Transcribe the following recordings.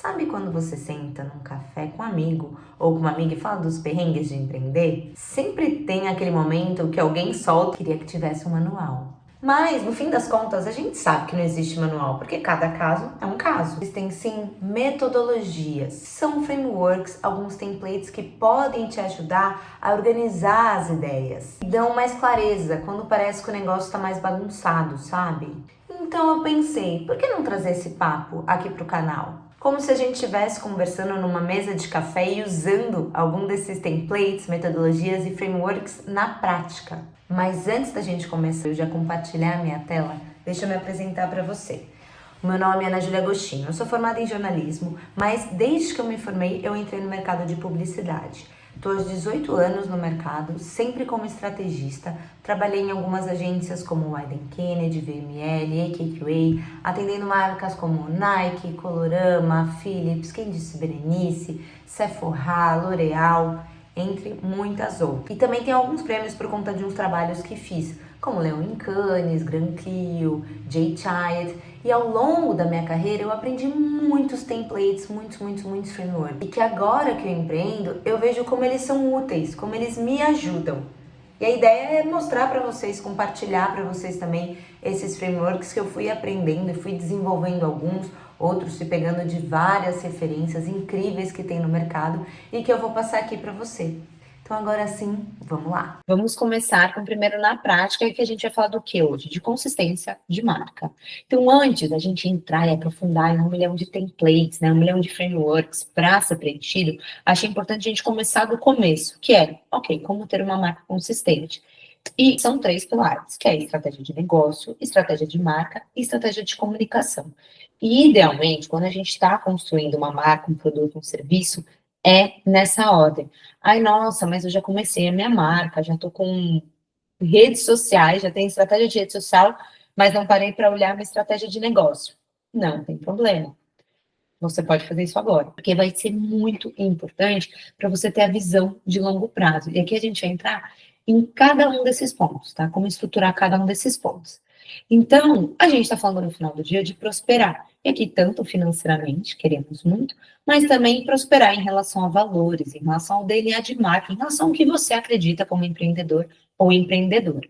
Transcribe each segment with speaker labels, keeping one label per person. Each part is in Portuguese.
Speaker 1: Sabe quando você senta num café com um amigo ou com uma amiga e fala dos perrengues de empreender? Sempre tem aquele momento que alguém solta, queria que tivesse um manual. Mas, no fim das contas, a gente sabe que não existe manual, porque cada caso é um caso. Existem sim metodologias, são frameworks, alguns templates que podem te ajudar a organizar as ideias. E dão mais clareza quando parece que o negócio está mais bagunçado, sabe? Então eu pensei, por que não trazer esse papo aqui pro canal? Como se a gente estivesse conversando numa mesa de café e usando algum desses templates, metodologias e frameworks na prática. Mas antes da gente começar, eu já compartilhar a minha tela, deixa eu me apresentar para você. O meu nome é Ana Júlia Agostinho, eu sou formada em jornalismo, mas desde que eu me formei, eu entrei no mercado de publicidade. Estou há 18 anos no mercado, sempre como estrategista. Trabalhei em algumas agências como Wieden Kennedy, VML, AKQA, atendendo marcas como Nike, Colorama, Philips, quem disse Berenice, Sephora, L'Oréal, entre muitas outras. E também tem alguns prêmios por conta de uns trabalhos que fiz, como Leão em Cannes, Gran Clio, Jay Child. E ao longo da minha carreira eu aprendi muitos templates, muitos frameworks. E que agora que eu empreendo, eu vejo como eles são úteis, como eles me ajudam. E a ideia é mostrar para vocês, compartilhar para vocês também esses frameworks que eu fui aprendendo e fui desenvolvendo alguns, outros fui pegando de várias referências incríveis que tem no mercado e que eu vou passar aqui para você. Então agora sim, vamos lá. Vamos começar com primeiro na prática, que a gente vai falar do que hoje? De consistência de marca. Então antes da gente entrar e aprofundar em 1 milhão de templates, né, 1 milhão de frameworks para ser preenchido, achei importante a gente começar do começo, que é, ok, como ter uma marca consistente. E são 3 pilares, que é estratégia de negócio, estratégia de marca e estratégia de comunicação. E, idealmente, quando a gente está construindo uma marca, um produto, um serviço, é nessa ordem. Ai, nossa, mas eu já comecei a minha marca, já estou com redes sociais, já tenho estratégia de rede social, mas não parei para olhar minha estratégia de negócio. Não tem problema. Você pode fazer isso agora, porque vai ser muito importante para você ter a visão de longo prazo. E aqui a gente vai entrar em cada um desses pontos, tá? Como estruturar cada um desses pontos. Então, a gente está falando no final do dia de prosperar. E aqui, tanto financeiramente, queremos muito, mas também prosperar em relação a valores, em relação ao DNA de marca, em relação ao que você acredita como empreendedor ou empreendedora.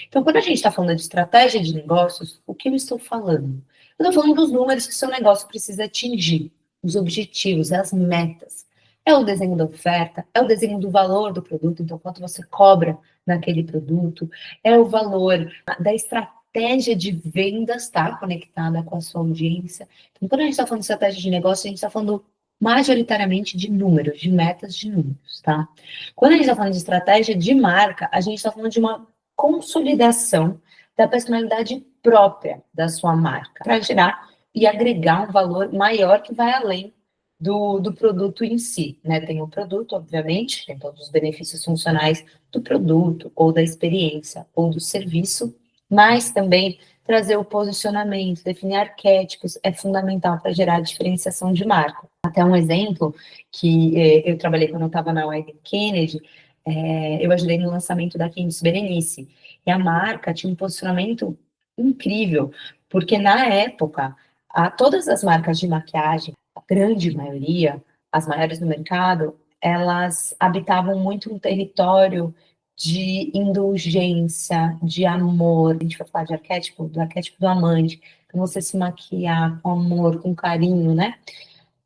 Speaker 1: Então, quando a gente está falando de estratégia de negócios, o que eu estou falando? Eu estou falando dos números que o seu negócio precisa atingir, os objetivos, as metas. É o desenho da oferta, é o desenho do valor do produto, então quanto você cobra naquele produto, é o valor da estratégia de vendas, tá? Conectada com a sua audiência. Então, quando a gente está falando de estratégia de negócio, a gente está falando majoritariamente de números, de metas de números, tá? Quando a gente está falando de estratégia de marca, a gente está falando de uma consolidação da personalidade própria da sua marca, para gerar e agregar um valor maior que vai além do produto em si, né? Tem o produto, obviamente, tem todos os benefícios funcionais do produto, ou da experiência, ou do serviço, mas também trazer o posicionamento, definir arquétipos é fundamental para gerar diferenciação de marca. Até um exemplo que eu trabalhei quando eu estava na Wieden Kennedy, eu ajudei no lançamento da Quem disse Berenice. E a marca tinha um posicionamento incrível, porque na época, todas as marcas de maquiagem, a grande maioria, as maiores do mercado, elas habitavam muito um território de indulgência, de amor. A gente vai falar de arquétipo, do arquétipo do amante. Então, você se maquiar com amor, com carinho, né?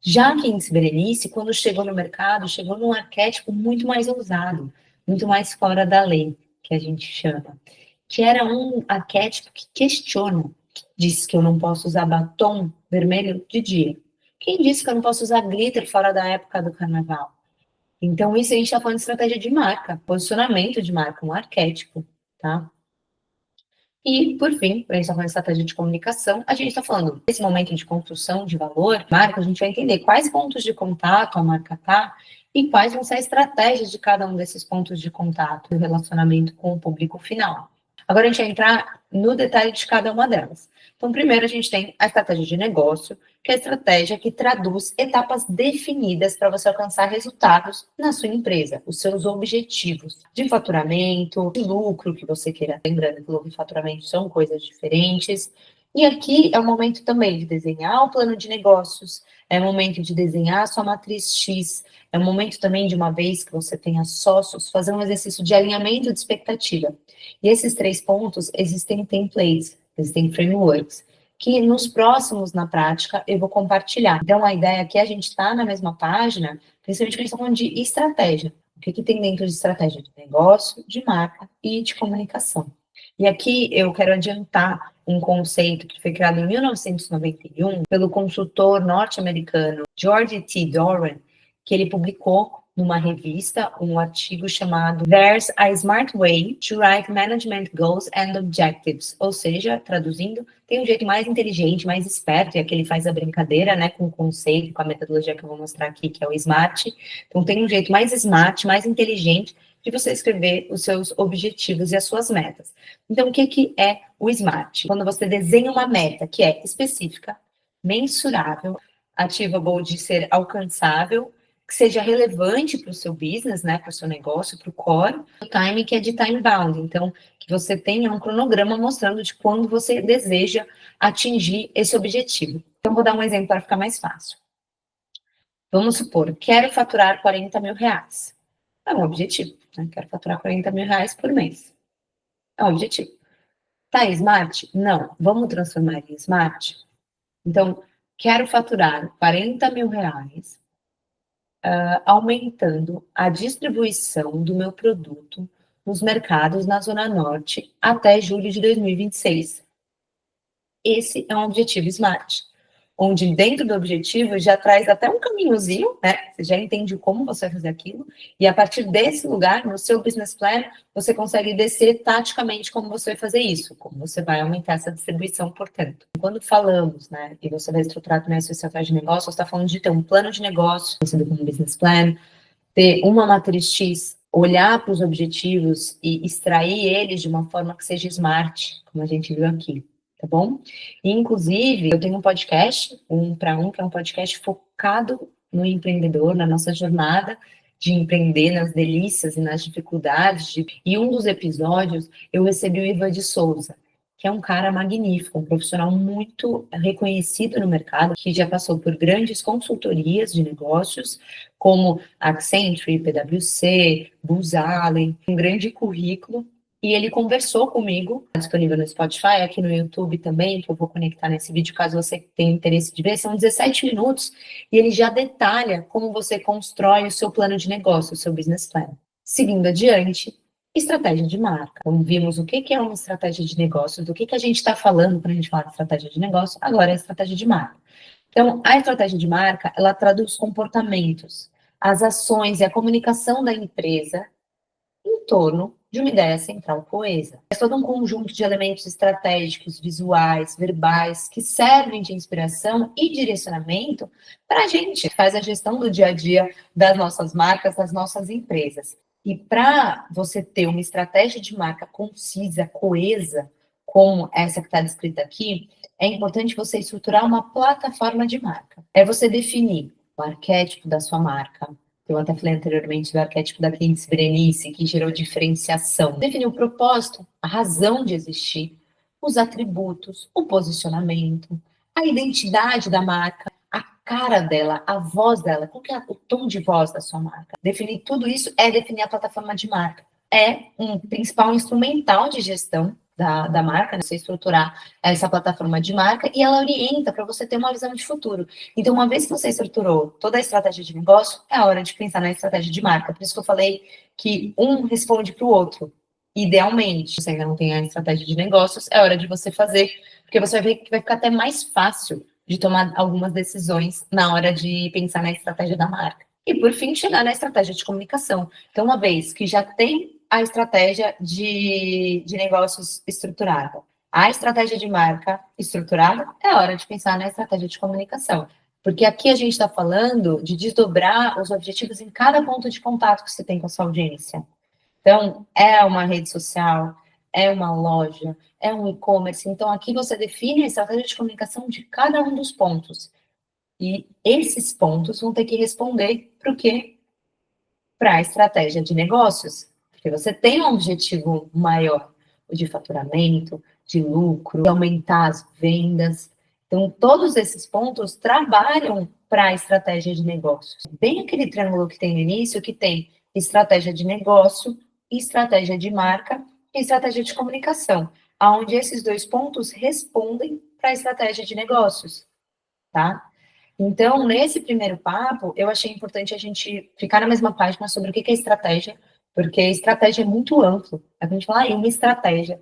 Speaker 1: Já que em Berenice, quando chegou no mercado, chegou num arquétipo muito mais ousado, muito mais fora da lei, que a gente chama, que era um arquétipo que questiona. Diz que eu não posso usar batom vermelho de dia. Quem disse que eu não posso usar glitter fora da época do carnaval? Então, isso a gente está falando de estratégia de marca, posicionamento de marca, um arquétipo, tá? E, por fim, para a gente estar falando de estratégia de comunicação, a gente está falando desse momento de construção de valor, marca, a gente vai entender quais pontos de contato a marca está e quais vão ser as estratégias de cada um desses pontos de contato, do relacionamento com o público final. Agora a gente vai entrar no detalhe de cada uma delas. Então, primeiro a gente tem a estratégia de negócio, que é a estratégia que traduz etapas definidas para você alcançar resultados na sua empresa, os seus objetivos de faturamento, de lucro que você queira. Lembrando que lucro e faturamento são coisas diferentes. E aqui é o momento também de desenhar o plano de negócios, é momento de desenhar a sua matriz X, é o momento também de, uma vez que você tenha sócios, fazer um exercício de alinhamento de expectativa. E esses 3 pontos, existem templates, existem frameworks, que nos próximos, na prática, eu vou compartilhar. Então, a ideia aqui é a gente estar na mesma página, principalmente quando a gente está falando de estratégia. O que tem dentro de estratégia de negócio, de marca e de comunicação. E aqui eu quero adiantar um conceito que foi criado em 1991 pelo consultor norte-americano George T. Doran, que ele publicou numa revista um artigo chamado There's a Smart Way to Write Management Goals and Objectives, ou seja, traduzindo, tem um jeito mais inteligente, mais esperto, e aqui ele faz a brincadeira, né, com o conceito, com a metodologia que eu vou mostrar aqui, que é o SMART. Então tem um jeito mais smart, mais inteligente de você escrever os seus objetivos e as suas metas. Então, o que é o SMART? Quando você desenha uma meta que é específica, mensurável, achievable de ser alcançável, que seja relevante para o seu business, né, para o seu negócio, para o core, o time que é de time bound, então, que você tenha um cronograma mostrando de quando você deseja atingir esse objetivo. Então, vou dar um exemplo para ficar mais fácil. Vamos supor, quero faturar 40 mil reais. É um objetivo, né? Quero faturar 40 mil reais por mês. É um objetivo. Tá smart? Não. Vamos transformar em smart? Então, quero faturar 40 mil reais, aumentando a distribuição do meu produto nos mercados na Zona Norte até julho de 2026. Esse é um objetivo SMART, onde dentro do objetivo já traz até um caminhozinho, né? Você já entende como você vai fazer aquilo, e a partir desse lugar, no seu business plan, você consegue descer taticamente como você vai fazer isso, como você vai aumentar essa distribuição, portanto. Quando falamos, né, e você vai estruturar também a sua estratégia de negócio, você está falando de ter um plano de negócio, conhecido como business plan, ter uma matriz X, olhar para os objetivos e extrair eles de uma forma que seja smart, como a gente viu aqui. Tá bom? E, inclusive, eu tenho um podcast, que é um podcast focado no empreendedor, na nossa jornada de empreender, nas delícias e nas dificuldades. E um dos episódios, eu recebi o Ivan de Souza, que é um cara magnífico, um profissional muito reconhecido no mercado, que já passou por grandes consultorias de negócios, como Accenture, PwC, Booz Allen, um grande currículo. E ele conversou comigo, disponível no Spotify, aqui no YouTube também, que eu vou conectar nesse vídeo, caso você tenha interesse de ver. São 17 minutos e ele já detalha como você constrói o seu plano de negócio, o seu business plan. Seguindo adiante, estratégia de marca. Então, vimos o que é uma estratégia de negócio, do que a gente está falando quando a gente fala de estratégia de negócio, agora é a estratégia de marca. Então, a estratégia de marca, ela traduz comportamentos, as ações e a comunicação da empresa em torno de uma ideia central coesa. É todo um conjunto de elementos estratégicos, visuais, verbais, que servem de inspiração e direcionamento para a gente, que faz a gestão do dia a dia das nossas marcas, das nossas empresas. E para você ter uma estratégia de marca concisa, coesa, como essa que está descrita aqui, é importante você estruturar uma plataforma de marca. É você definir o arquétipo da sua marca. Eu até falei anteriormente do arquétipo da Clínice Berenice, que gerou diferenciação. Definir o propósito, a razão de existir, os atributos, o posicionamento, a identidade da marca, a cara dela, a voz dela, qual que é o tom de voz da sua marca. Definir tudo isso é definir a plataforma de marca. É um principal instrumental de gestão da marca, né? Você estruturar essa plataforma de marca e ela orienta para você ter uma visão de futuro. Então, uma vez que você estruturou toda a estratégia de negócio, é a hora de pensar na estratégia de marca. Por isso que eu falei que um responde para o outro. Idealmente, se você ainda não tem a estratégia de negócios, é hora de você fazer, porque você vai ver que vai ficar até mais fácil de tomar algumas decisões na hora de pensar na estratégia da marca. E, por fim, chegar na estratégia de comunicação. Então, uma vez que já tem a estratégia de negócios estruturada, a estratégia de marca estruturada, é hora de pensar na estratégia de comunicação. Porque aqui a gente está falando de desdobrar os objetivos em cada ponto de contato que você tem com a sua audiência. Então, é uma rede social, é uma loja, é um e-commerce. Então, aqui você define a estratégia de comunicação de cada um dos pontos. E esses pontos vão ter que responder para o quê? Para a estratégia de negócios. Porque você tem um objetivo maior, o de faturamento, de lucro, de aumentar as vendas. Então, todos esses pontos trabalham
Speaker 2: para a estratégia de negócios. Bem aquele triângulo que tem no início, que tem estratégia de negócio, estratégia de marca e estratégia de comunicação, onde esses dois pontos respondem para a estratégia de negócios, tá? Então, nesse primeiro papo, eu achei importante a gente ficar na mesma página sobre o que é estratégia, porque estratégia é muito amplo. A gente fala, uma estratégia.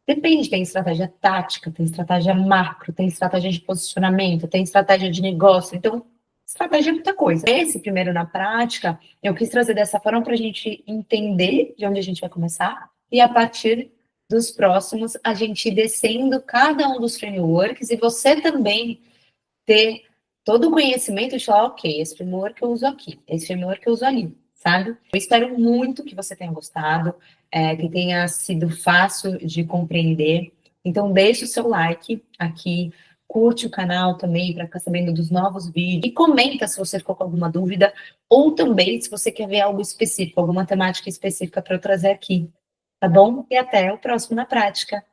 Speaker 2: Depende, tem estratégia tática, tem estratégia macro, tem estratégia de posicionamento, tem estratégia de negócio. Então, estratégia é muita coisa. Esse primeiro na prática, eu quis trazer dessa forma para a gente entender de onde a gente vai começar e a partir dos próximos, a gente ir descendo cada um dos frameworks e você também ter todo o conhecimento de falar, ok, esse framework eu uso aqui, esse framework eu uso ali, sabe? Eu espero muito que você tenha gostado, que tenha sido fácil de compreender. Então, deixe o seu like aqui, curte o canal também para ficar sabendo dos novos vídeos e comenta se você ficou com alguma dúvida ou também se você quer ver algo específico, alguma temática específica para eu trazer aqui, tá bom? E até o próximo na prática.